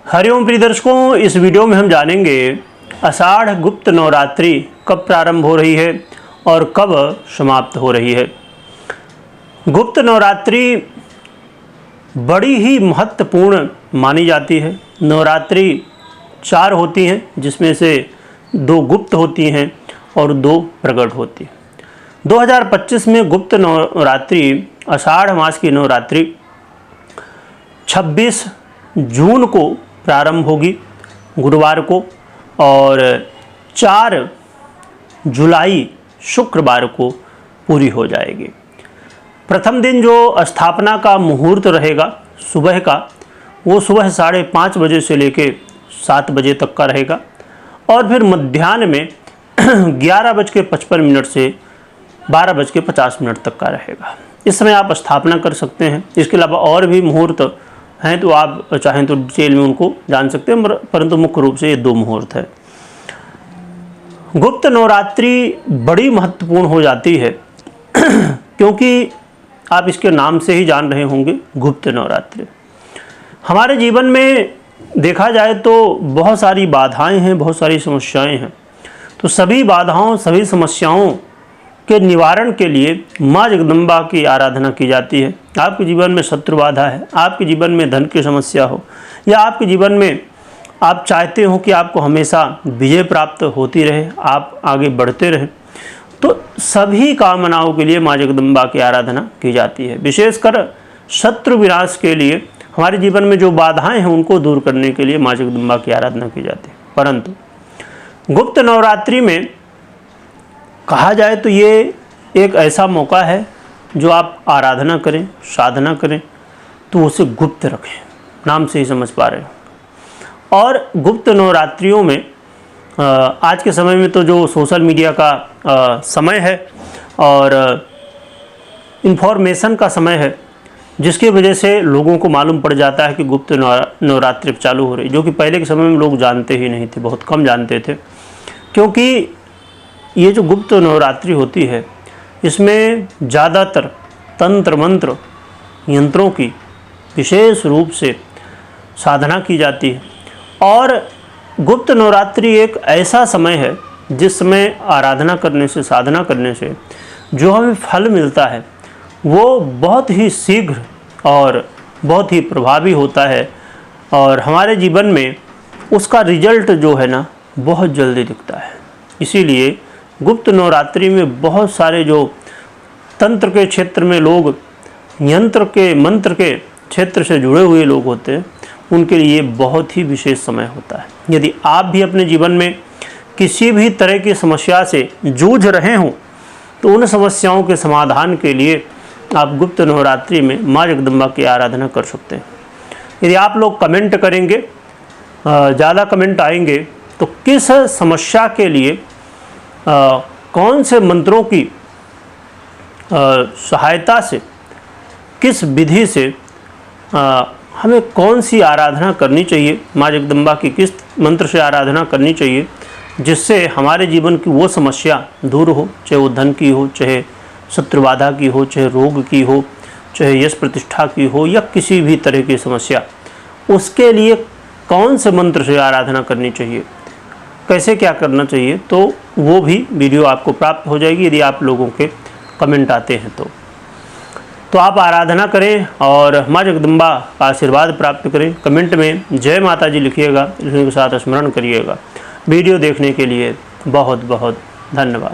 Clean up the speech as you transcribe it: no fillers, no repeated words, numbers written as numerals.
हरिओम प्रिय दर्शकों, इस वीडियो में हम जानेंगे आषाढ़ गुप्त नवरात्रि कब प्रारंभ हो रही है और कब समाप्त हो रही है। गुप्त नवरात्रि बड़ी ही महत्वपूर्ण मानी जाती है। नवरात्रि 4 होती हैं, जिसमें से 2 गुप्त होती हैं और 2 प्रकट होती हैं। 2025 में गुप्त नवरात्रि आषाढ़ मास की नवरात्रि 26 जून को प्रारंभ होगी, गुरुवार को, और 4 जुलाई शुक्रवार को पूरी हो जाएगी। प्रथम दिन जो स्थापना का मुहूर्त रहेगा सुबह का, वो सुबह 5:30 बजे से लेकर 7 बजे तक का रहेगा, और फिर मध्याह्न में 11:55 से 12:50 तक का रहेगा। इस समय आप स्थापना कर सकते हैं। इसके अलावा और भी मुहूर्त हैं, तो आप चाहें तो डिटेल में उनको जान सकते हैं, परंतु मुख्य रूप से ये 2 मुहूर्त है। गुप्त नवरात्रि बड़ी महत्वपूर्ण हो जाती है क्योंकि आप इसके नाम से ही जान रहे होंगे, गुप्त नवरात्रि। हमारे जीवन में देखा जाए तो बहुत सारी बाधाएं हैं, बहुत सारी समस्याएं हैं। तो सभी बाधाओं, सभी समस्याओं के निवारण के लिए माँ जगदम्बा की आराधना की जाती है। आपके जीवन में शत्रु बाधा है, आपके जीवन में धन की समस्या हो, या आपके जीवन में आप चाहते हो कि आपको हमेशा विजय प्राप्त होती रहे, आप आगे बढ़ते रहें, तो सभी कामनाओं के लिए माँ जगदम्बा की आराधना की जाती है। विशेषकर शत्रु विनाश के लिए, हमारे जीवन में जो बाधाएं हैं उनको दूर करने के लिए माँ जगदम्बा की आराधना की जाती है। परंतु गुप्त नवरात्रि में कहा जाए तो ये एक ऐसा मौका है जो आप आराधना करें, साधना करें, तो उसे गुप्त रखें। नाम से ही समझ पा रहे हो। और गुप्त नवरात्रियों में आज के समय में तो जो सोशल मीडिया का समय है और इन्फॉर्मेशन का समय है, जिसकी वजह से लोगों को मालूम पड़ जाता है कि गुप्त नवरात्रि चालू हो रही, जो कि पहले के समय में लोग जानते ही नहीं थे, बहुत कम जानते थे। क्योंकि ये जो गुप्त नवरात्रि होती है, इसमें ज़्यादातर तंत्र मंत्र यंत्रों की विशेष रूप से साधना की जाती है। और गुप्त नवरात्रि एक ऐसा समय है जिसमें आराधना करने से, साधना करने से जो हमें फल मिलता है वो बहुत ही शीघ्र और बहुत ही प्रभावी होता है, और हमारे जीवन में उसका रिजल्ट जो है ना, बहुत जल्दी दिखता है। इसीलिए गुप्त नवरात्रि में बहुत सारे जो तंत्र के क्षेत्र में लोग, यंत्र के, मंत्र के क्षेत्र से जुड़े हुए लोग होते हैं, उनके लिए बहुत ही विशेष समय होता है। यदि आप भी अपने जीवन में किसी भी तरह की समस्या से जूझ रहे हों, तो उन समस्याओं के समाधान के लिए आप गुप्त नवरात्रि में माँ जगदम्बा की आराधना कर सकते हैं। यदि आप लोग कमेंट करेंगे, ज़्यादा कमेंट आएंगे, तो किस समस्या के लिए कौन से मंत्रों की सहायता से, किस विधि से हमें कौन सी आराधना करनी चाहिए, माँ जगदम्बा की किस मंत्र से आराधना करनी चाहिए, जिससे हमारे जीवन की वो समस्या दूर हो, चाहे वो धन की हो, चाहे शत्रु बाधा की हो, चाहे रोग की हो, चाहे यश प्रतिष्ठा की हो, या किसी भी तरह की समस्या, उसके लिए कौन से मंत्र से आराधना करनी चाहिए, कैसे क्या करना चाहिए, तो वो भी वीडियो आपको प्राप्त हो जाएगी यदि आप लोगों के कमेंट आते हैं। तो आप आराधना करें और माँ जगदम्बा का आशीर्वाद प्राप्त करें। कमेंट में जय माता जी लिखिएगा, लिखने के साथ स्मरण करिएगा। वीडियो देखने के लिए बहुत बहुत धन्यवाद।